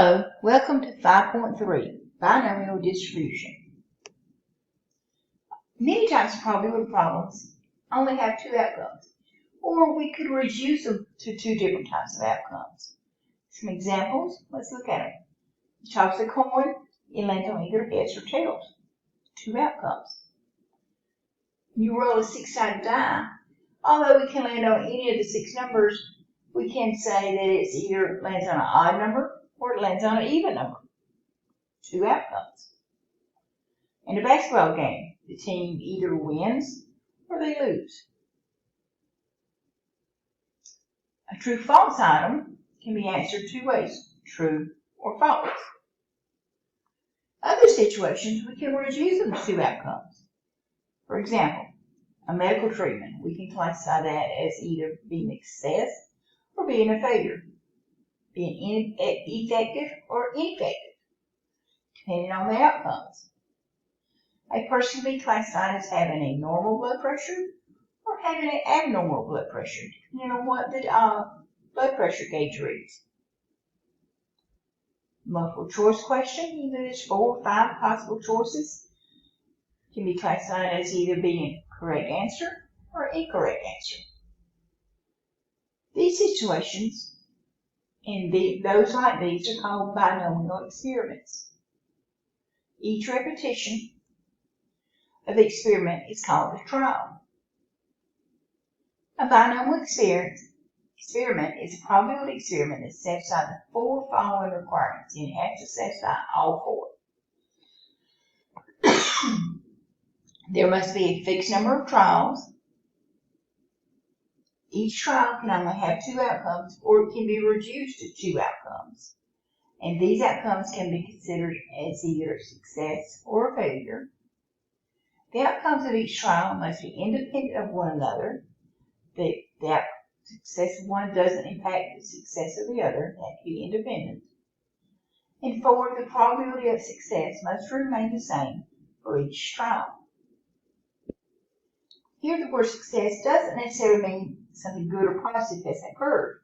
Hello, welcome to 5.3, Binomial Distribution. Many types of probability problems only have two outcomes, or we could reduce them to two different types of outcomes. Some examples, let's look at them. You toss a coin, it lands on either heads or tails. Two outcomes. You roll a six-sided die, although we can land on any of the six numbers, we can say that it's either lands on an odd number or it lands on an even number. Two outcomes. In a basketball game, the team either wins or they lose. A true-false item can be answered two ways, true or false. Other situations, we can reduce them to two outcomes. For example, a medical treatment, we can classify that as either being a success or being a failure, being effective or ineffective, depending on the outcomes. A person can be classified as having a normal blood pressure or having an abnormal blood pressure, depending on what the blood pressure gauge reads. Multiple choice question, either there's 4 or 5 possible choices, can be classified as either being a correct answer or incorrect answer. These situations and those like these are called binomial experiments. Each repetition of the experiment is called a trial. A binomial experiment is a probability experiment that satisfies the 4 following requirements, and it has to satisfy all 4. There must be a fixed number of trials. Each trial can only have 2 outcomes, or it can be reduced to 2 outcomes. And these outcomes can be considered as either a success or a failure. The outcomes of each trial must be independent of one another. The success of one doesn't impact the success of the other. That can be independent. And 4, the probability of success must remain the same for each trial. Here the word success doesn't necessarily mean something good or positive has occurred.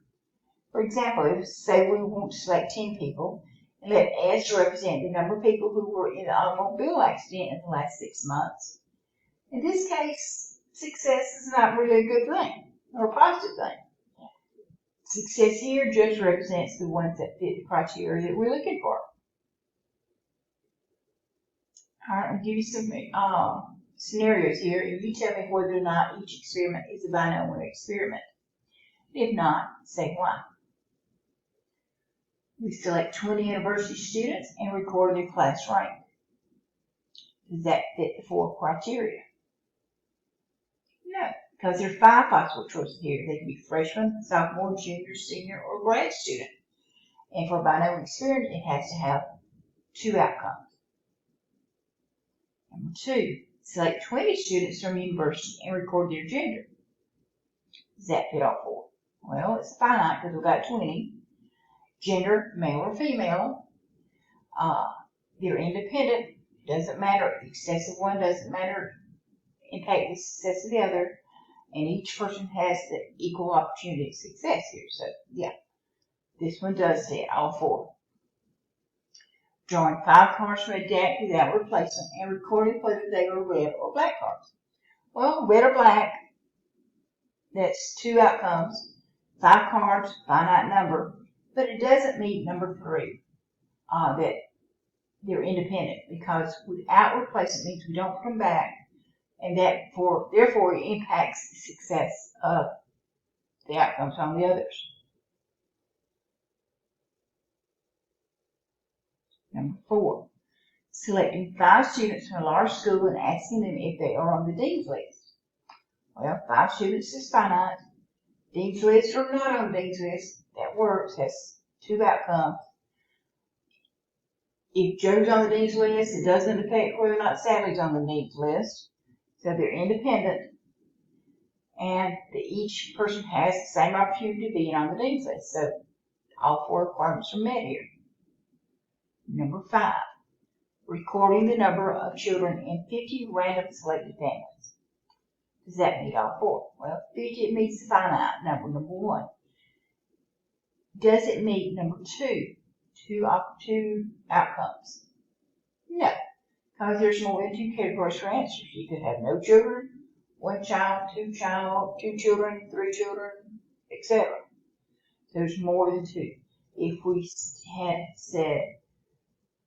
For example, if say we want to select 10 people and let S represent the number of people who were in an automobile accident in the last 6 months. In this case, success is not really a good thing or a positive thing. Success here just represents the ones that fit the criteria that we're looking for. All right, I'll give you some scenarios here, and you tell me whether or not each experiment is a binomial experiment. If not, say why. We select 20 university students and record their class rank. Does that fit the 4 criteria? No, because there are 5 possible choices here. They can be freshman, sophomore, junior, senior, or grad student. And for a binomial experiment, it has to have 2 outcomes. Number 2. Select 20 students from university and record their gender. Does that fit all 4? Well, it's finite because we've got 20. Gender, male or female. They're independent. Doesn't matter. The success of one doesn't matter. Impact the success of the other. And each person has the equal opportunity of success here. So, yeah, this one does fit all 4. Drawing 5 cards from a deck without replacement and recording whether they were red or black cards. Well, red or black, that's 2 outcomes. 5 cards, finite number, but it doesn't meet number 3, that they're independent, because without replacement means we don't come back, and therefore it impacts the success of the outcomes on the others. Number 4, selecting 5 students from a large school and asking them if they are on the dean's list. Well, 5 students is finite. Dean's list or not on the dean's list, that works, has 2 outcomes. If Joe's on the dean's list, it doesn't affect whether or not Sally's on the dean's list. So they're independent, and each person has the same opportunity of being on the dean's list. So all 4 requirements are met here. Number 5, recording the number of children in 50 random selected families. Does that meet all 4? Well, 50 meets the finite number 1. Does it meet number 2? two outcomes? No, because there's more than two categories for answers. You could have no children, one child, two children, three children, etc. There's more than two. If we had said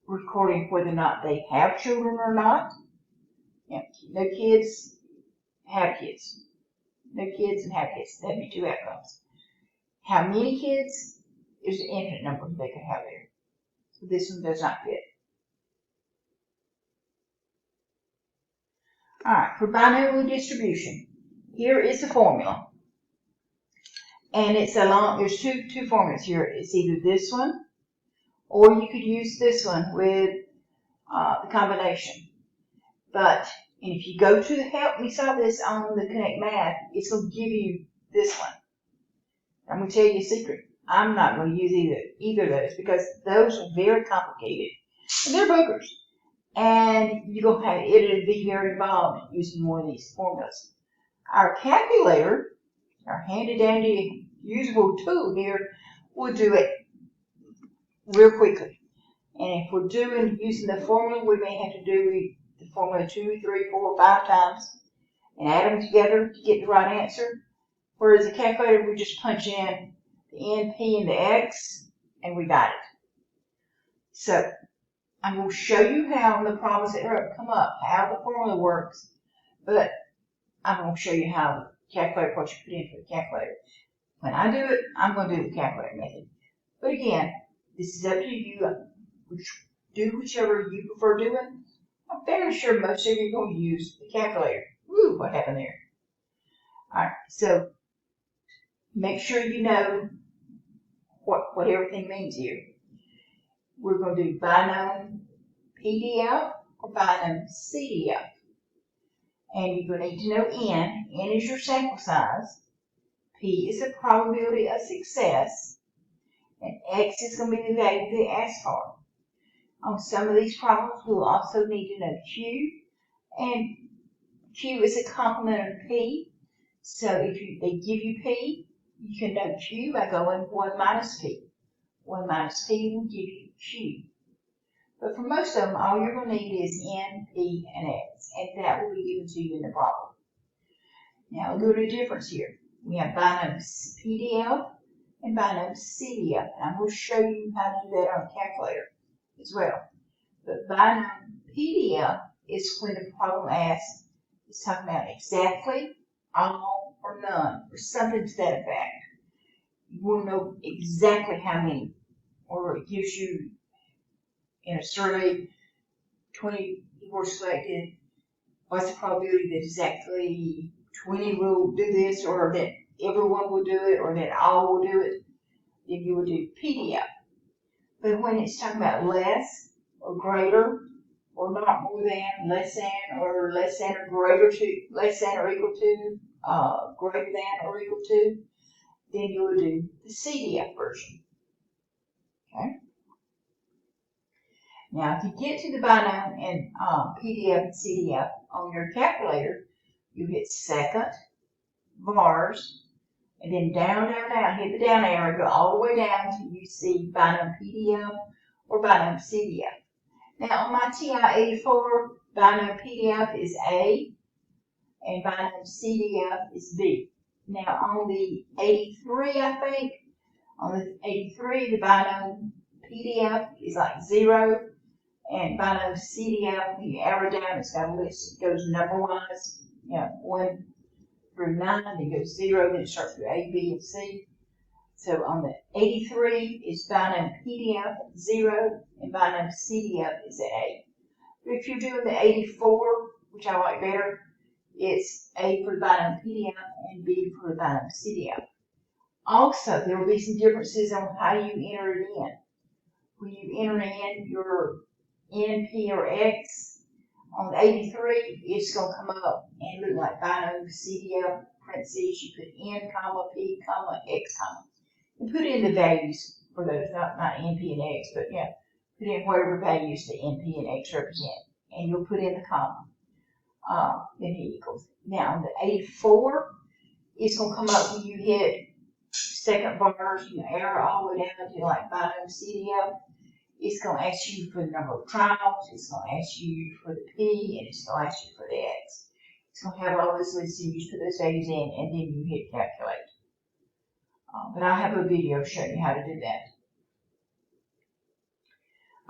recording whether or not they have children or not, no kids, have kids. No kids and have kids. That'd be two outcomes. How many kids? There's an infinite number they could have there. So this one does not fit. Alright, for binomial distribution, here is the formula. And it's there's two formulas here. It's either this one, or you could use this one with the combination. But and if you go to the help me solve this on the Connect Math, it's going to give you this one. I'm going to tell you a secret. I'm not going to use either of those because those are very complicated. And they're boogers. And you're going to have it'll be very involved using one of these formulas. Our calculator, our handy dandy usable tool here, will do it real quickly. And if we're using the formula, we may have to do the formula 2, 3, 4, 5 times and add them together to get the right answer. Whereas the calculator, we just punch in the N, P, and the X, and we got it. So I'm going to show you how the problems that come up, how the formula works, but I'm going to show you how the calculator, what you put in for the calculator. When I do it, I'm going to do the calculator method. But again, this is up to you. Do whichever you prefer doing. I'm fairly sure most of you are going to use the calculator. Woo, what happened there? Alright, so make sure you know what everything means here. We're going to do binomial PDF or binomial CDF. And you're going to need to know N. N is your sample size. P is the probability of success. And X is going to be the value they asked for. On some of these problems, we'll also need to know Q. And Q is a complement of P. So if they give you P, you can know Q by going 1 minus P. 1 minus P will give you Q. But for most of them, all you're going to need is N, P, and X. And that will be given to you in the problem. Now, a little difference here. We have binomial PDF and binomial CDF. And I'm going to show you how to do that on a calculator as well. But binomial PDF is when the problem asks, it's talking about exactly, all, or none, or something to that effect. You want to know exactly how many, or it gives you in a survey 20 people were selected. What's the probability that exactly 20 will do this, or that everyone will do it, or that all will do it? Then you will do PDF. But when it's talking about less or greater or not more than, less than or greater to, less than or equal to, greater than or equal to, then you will do the CDF version. Okay. Now, if you get to the binomial and PDF and CDF on your calculator, you hit second, bars, and then down, hit the down arrow, go all the way down until you see binomial PDF or binomial CDF. Now, on my TI-84, binomial PDF is A, and binomial CDF is B. Now, on the 83, I think, on the 83, the binomial PDF is like 0, and binomial CDF, when you arrow down, it's got a list. It goes number-wise, 1 through 9, then it goes 0, then it starts with A, B, and C. So on the 83 is binomial PDF 0, and binomial CDF is at A. But if you're doing the 84, which I like better, it's A for the binomial PDF and B for the binomial CDF. Also, there will be some differences on how you enter it in. When you enter in your N, P, or X, on the 83, it's going to come up and look like binomial CDF, parentheses, you put N, comma, P, comma, X, comma. And put in the values for those, not N, P, and X, but put in whatever values the N, P, and X represent. And you'll put in the comma. Then it equals. Now, on the 84, it's going to come up when you hit second bars, arrow all the way down to like binomial CDF. It's going to ask you for the number of trials, it's going to ask you for the P, and it's going to ask you for the X. It's going to have all this listed, you just put those values in, and then you hit calculate. But I'll have a video showing you how to do that.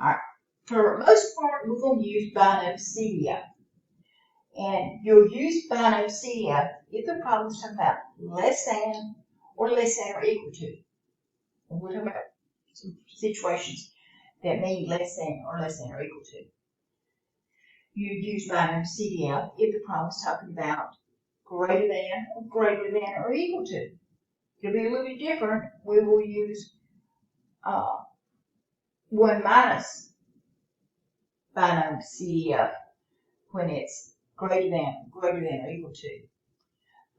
Alright, for the most part, we're going to use binomial CDF. And you'll use binomial CDF if the problem is talking about less than or equal to. And we're talking about some situations that mean less than or equal to. You use binomial CDF if the problem is talking about greater than or equal to. It'll be a little bit different. We will use 1 minus binomial CDF when it's greater than or equal to.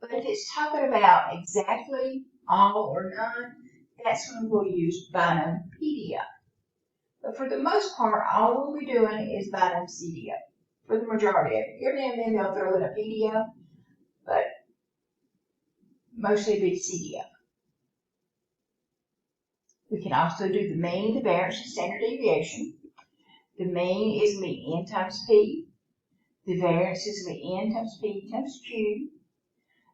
But if it's talking about exactly, all, or none, that's when we'll use binomial PDF. But for the most part, all we'll be doing is binomial CDF. For the majority of it. Every now and then they'll throw in a PDF, but mostly be CDF. We can also do the mean, the variance, and standard deviation. The mean is going to be n times p. The variance is going to be n times p times q.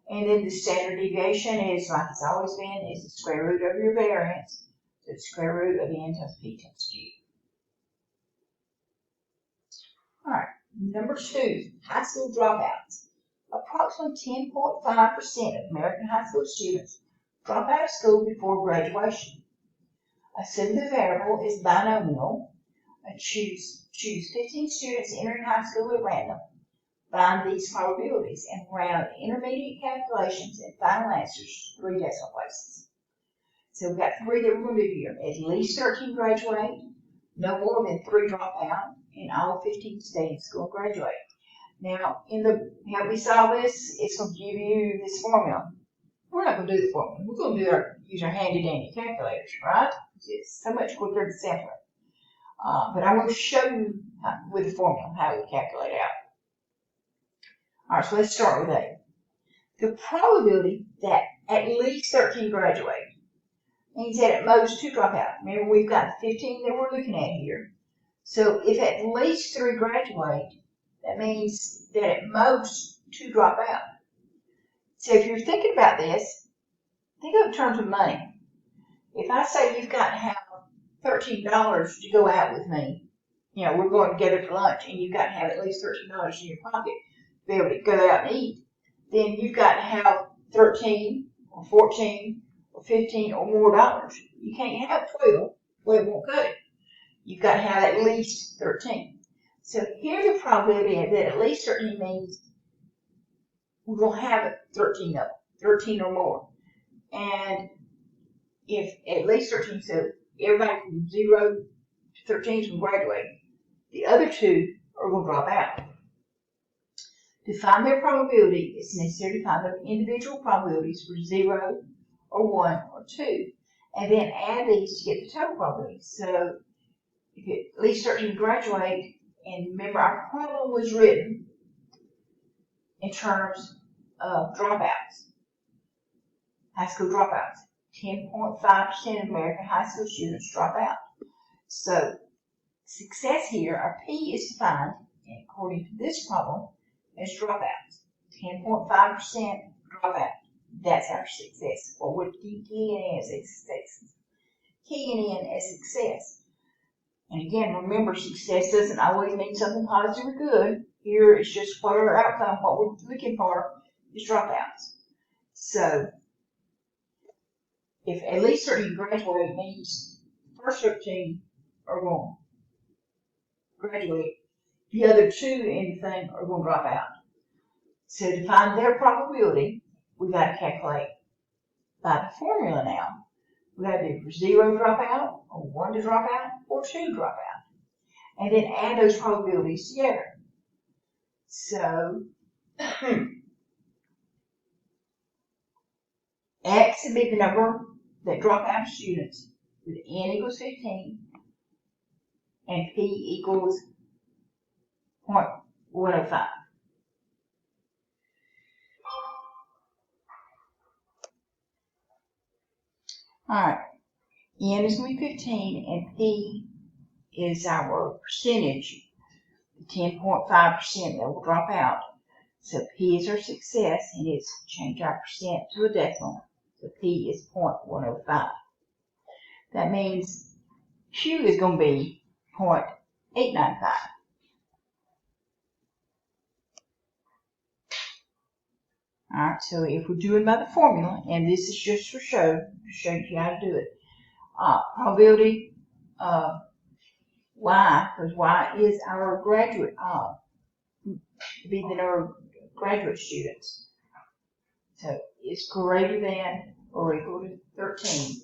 And then the standard deviation is, like it's always been, is the square root of your variance. So it's square root of n times p times q. Alright, number 2, high school dropouts. Approximately 10.5% of American high school students drop out of school before graduation. Assume the variable is binomial and choose 15 students entering high school at random. Find these probabilities and round intermediate calculations and final answers to 3 decimal places. So we've got 3 that we're going to do here. At least 13 graduate, no more than 3 drop out, and all 15 stay in school and graduate. Now, how we solve this, it's going to give you this formula. We're not going to do the formula. We're going to use our handy-dandy calculators, right? It's so much quicker than sampling. But I'm going to show you with the formula how we calculate out. All right, so let's start with A. The probability that at least 13 graduate means that at most 2 drop out. Remember, we've got 15 that we're looking at here. So if at least 3 graduate, that means that at most 2 drop out. So if you're thinking about this, think of it in terms of money. If I say you've got to have $13 to go out with me, we're going together for lunch, and you've got to have at least $13 in your pocket to be able to go out and eat, then you've got to have 13 or 14 or 15 or more dollars. You can't have 12. Well, it won't cut it. You've got to have at least 13. So here the probability that at least 13 means we're going to have 13 of them, 13 or more. And if at least 13, so everybody from 0 to 13 is going to graduate. The other 2 are going to drop out. To find their probability, it's necessary to find their individual probabilities for 0 or 1 or 2. And then add these to get the total probability. So if at least 13 graduate, and remember our problem was written in terms of dropouts, high school dropouts. 10.5% of American high school students drop out. So success here, our P is defined, according to this problem, as dropouts. 10.5% dropout. That's our success. What we're keying in as success. Keying in as success. And again, remember, success doesn't always mean something positive or good. Here it's just what our outcome, what we're looking for, is dropouts. So if at least 13 graduate means the first 13 are going to graduate, the other 2 in the thing are going to drop out. So to find their probability, we've got to calculate by the formula now. We've got to do for 0 drop out, or 1 to drop out, or 2 drop out. And then add those probabilities together. So X would be the number that drop out students with N equals 15 and P equals 0.105. Alright, N is going to be 15 and P is our percentage, the 10.5% that will drop out. So P is our success, and it's change our percent to a decimal. So P is 0.105. That means Q is going to be 0.895. Alright, so if we're doing by the formula, and this is just for show, to show you how to do it, probability of Y, because Y is our graduate, be the number of graduate students. So it's greater than or equal to 13.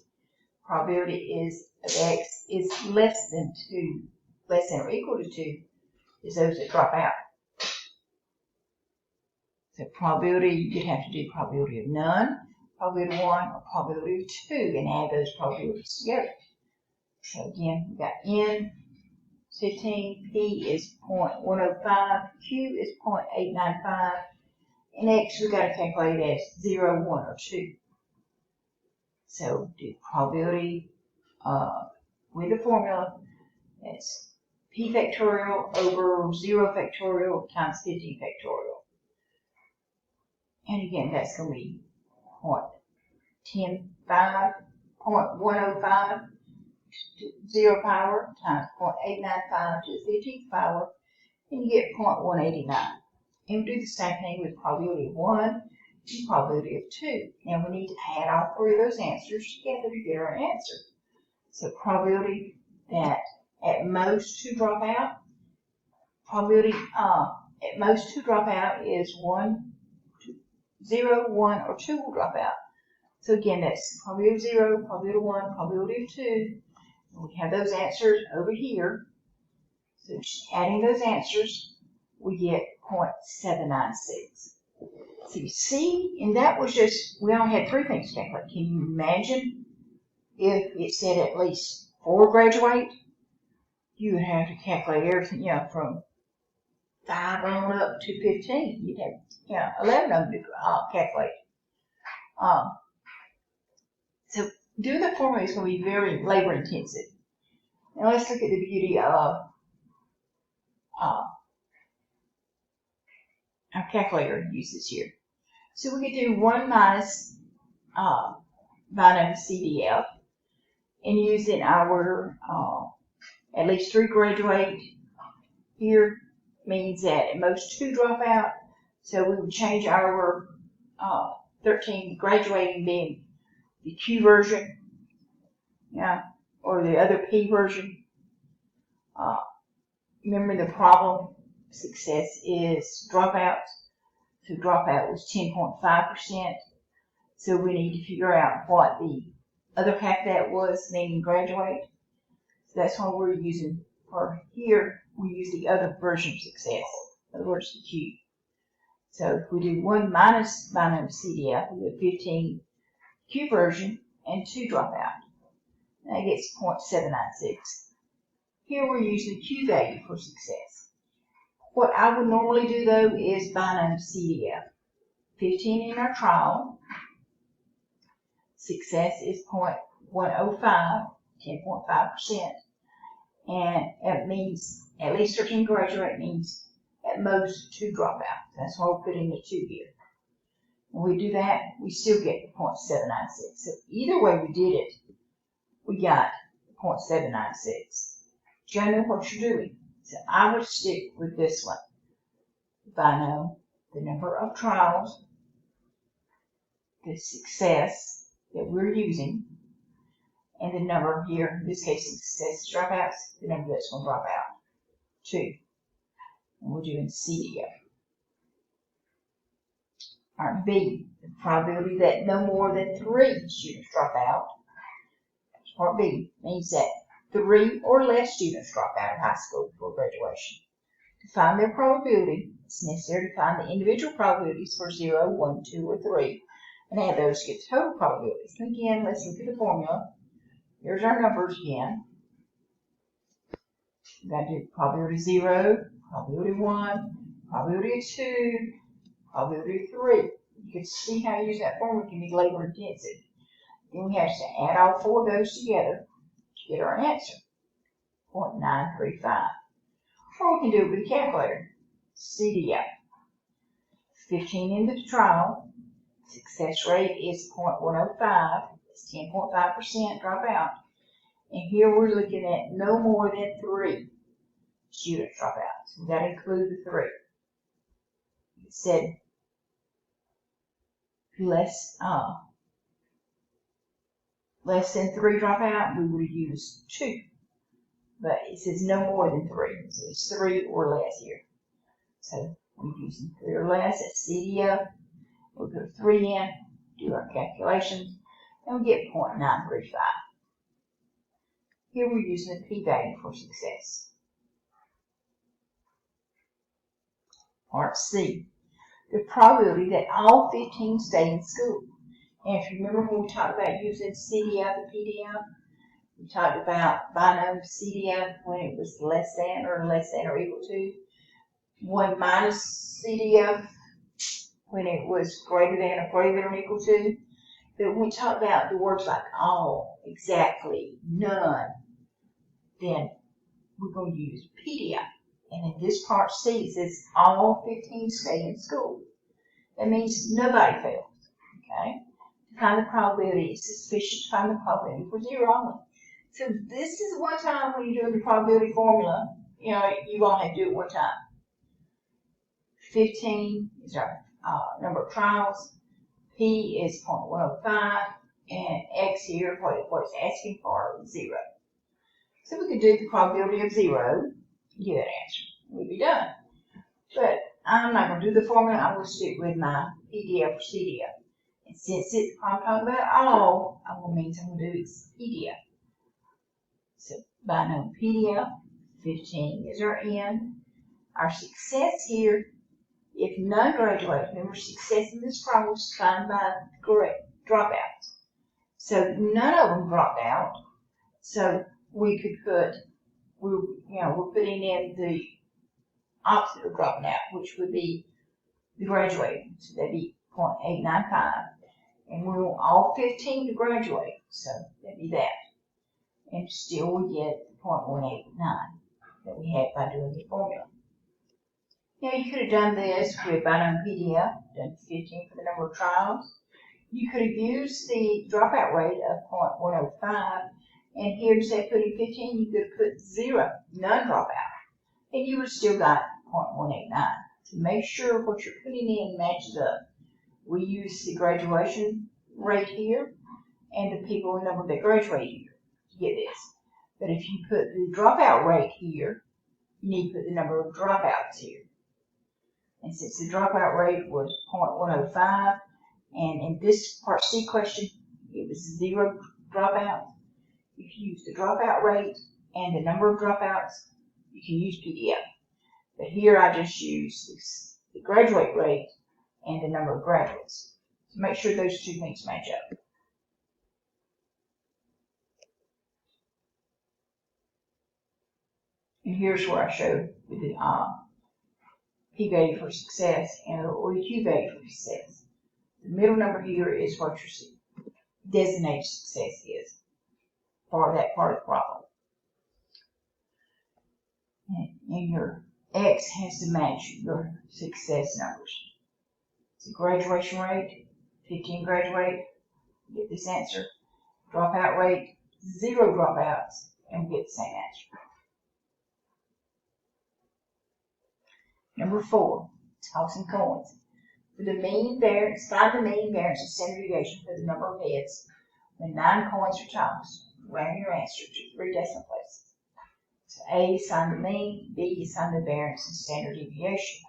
Probability is of X is less than 2, less than or equal to 2, is those that drop out. So probability, you'd have to do probability of none, probability of 1, or probability of 2, and add those probabilities together. So again, we've got N 15, P is 0.105, Q is 0.895, and X we've got to calculate as 0, 1, or 2. So do probability with the formula, that's P factorial over 0 factorial times 15 factorial. And again, that's going to be 0.105 to 0 power times 0.895 to the 15th power, and you get 0.189. And we do the same thing with probability of 1 and probability of 2. And we need to add all three of those answers together to get our answer. So probability that at most 2 drop out, probability at most 2 drop out is 1, 0, 1, or 2 will drop out. So again, that's probability of 0, probability of 1, probability of 2. And we have those answers over here. So just adding those answers, we get 0.796. So you see, and that was just, we only had 3 things to calculate. Can you imagine if it said at least 4 graduate? You would have to calculate everything, from 5 on up to 15. You'd have, 11 of them to calculate. So doing the formula is going to be very labor intensive. Now let's look at the beauty of our calculator used here. So we could do 1 minus binomial CDF, and using our at least 3 graduate here means that at most 2 drop out. So we would change our 13 graduating being the Q version, or the other P version. Remember the problem success is dropouts. So dropout was 10.5%. So we need to figure out what the other half of that was, meaning graduate. So that's what we're using for here. We use the other version of success. In other words, the Q. So if we do 1 minus binomial CDF, we get 15 Q version and 2 drop out. That gets 0.796. Here we're using the Q value for success. What I would normally do though is binomial CDF. 15 in our trial. Success is 0.105, 10.5%. And it means at least 13 graduate means at most 2 drop out. That's why we're putting the 2 here. When we do that, we still get 0.796. So either way we did it, we got 0.796. Do you know what you're doing? So I would stick with this one. If I know the number of trials, the success that we're using, and the number here, in this case, success dropouts, the number that's going to drop out, 2. And we're doing CDF. Alright, B, the probability that no more than 3 students drop out. Part B means that 3 or less students drop out of high school before graduation. To find their probability, it's necessary to find the individual probabilities for 0, 1, 2, or 3, and add those to get the total probabilities. And again, let's look at the formula. Here's our numbers again. We've got to do probability 0, probability 1, probability of 2, probability of 3. You can see how to use that formula can be labor intensive. Then we have to add all 4 of those together to get our answer. 0.935. Or we can do it with a calculator. CDO. 15 in the trial. Success rate is 0.105. It's 10.5% dropout. And here we're looking at no more than 3 students drop out. So that includes the 3. It said less than 3 drop out, we would use 2. But it says no more than 3. So it's 3 or less here. So we're using 3 or less. That's CDO. We'll put 3 in, do our calculations, and we get 0.935. Here we're using the p-value for success. Part C, the probability that all 15 stay in school. And if you remember when we talked about using CDF and PDF, we talked about binomial CDF when it was less than or equal to, 1 minus CDF when it was greater than or equal to. But when we talk about the words like all, exactly, none, then we're going to use PDF. And in this part C, it says all 15 stay in school. That means nobody fails. Okay? To find the probability, it's sufficient to find the probability for 0 only. So this is one time when you're doing the probability formula, you only have to do it one time. 15 is our number of trials. P is 0.105, and X here, what it's asking for, is 0. So we could do the probability of 0, get that answer. We'd be done. But I'm not going to do the formula. I'm going to stick with my PDF or CDF. And since I'm talking about all, I'm going to do is PDF. So binomial PDF, 15 is our N. Our success here, if none graduate, remember success in this problem was defined by dropouts. So none of them dropped out. So we could put, we're putting in the opposite of dropping out, which would be the graduating. So that'd be 0.895. And we want all 15 to graduate. So that'd be that. And still we get 0.189 that we had by doing the formula. Now you could have done this with binomial PDF, done 15 for the number of trials. You could have used the dropout rate of 0.105, and here instead of putting 15, you could have put 0, none dropout, and you would have still got 0.189. To make sure what you're putting in matches up, we use the graduation rate here and the people number that graduate here to get this. But if you put the dropout rate here, you need to put the number of dropouts here. And since the dropout rate was 0.105, and in this part C question, it was 0 dropouts, if you use the dropout rate and the number of dropouts, you can use PDF. But here I just use the graduate rate and the number of graduates. So make sure those two things match up. And here's where I showed the p-value for success or the q-value for success. The middle number here is what your designated success is for that part of the problem. And your X has to match your success numbers. So graduation rate, 15 graduate, get this answer. Dropout rate, 0 dropouts, and we get the same answer. Number 4, tossing coins. For the mean variance, find the mean variance and standard deviation for the number of heads when 9 coins are tossed. Round your answer to 3 decimal places. So A is find the mean, B is find the variance and standard deviation.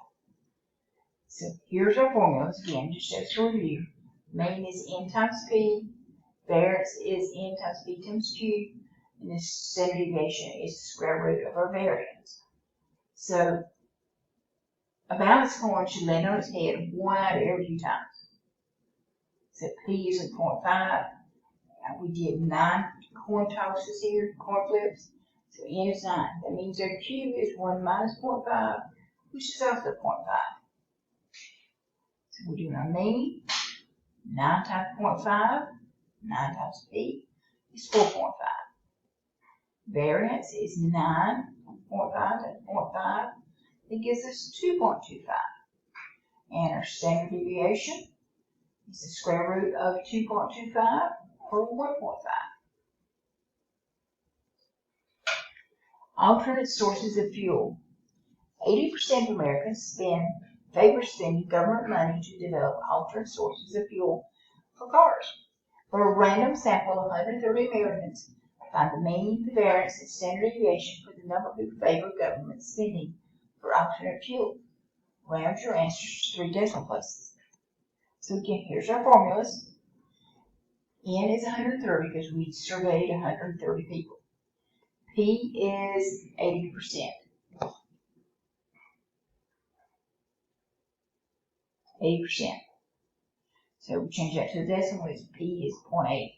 So here's our formulas again, just as a review. Mean is n times p, variance is n times p times q, and the standard deviation is the square root of our variance. So a balanced coin should land on its head 1 out of every 2 times. So P is 0.5. We did 9 coin tosses here, coin flips. So N is 9. That means our Q is 1 minus 0.5, which is also 0.5. So we're doing our mean. 9 times 0.5, 9 times P is 4.5. Variance is 9.5 times 0.5. It gives us 2.25. And our standard deviation is the square root of 2.25 or 1.5. Alternate sources of fuel. 80% of Americans favor spending government money to develop alternate sources of fuel for cars. For a random sample of 130 Americans, find the mean, the variance, and standard deviation for the number who favor government spending for alternate fuel. Round your answers to 3 decimal places. So again, here's our formulas. N is 130 because we surveyed 130 people. P is 80%. 80%. So we change that to the decimal, is P is 0.8.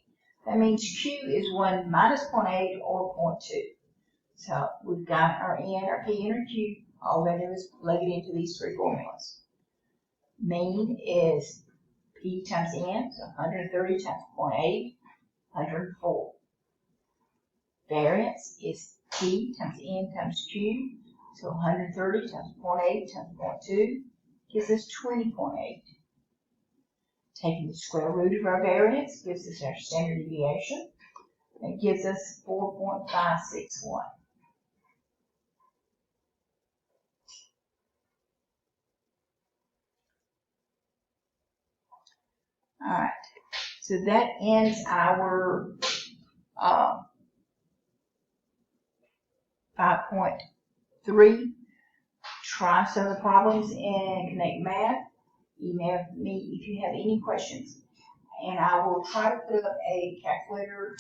That means Q is 1 minus 0.8 or 0.2. So we've got our N, our P, and our Q. All we do is plug it into these 3 formulas. Mean is P times N, so 130 times 0.8, 104. Variance is P times N times Q, so 130 times 0.8 times 0.2 gives us 20.8. Taking the square root of our variance gives us our standard deviation. It gives us 4.561. All right, so that ends our 5.3. Try some of the problems in Connect Math. Email me if you have any questions. And I will try to put up a calculator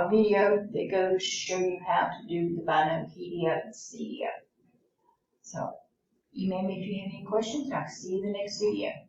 video that goes to show you how to do the binomial PDF and CDF. So email me if you have any questions, and I'll see you in the next video.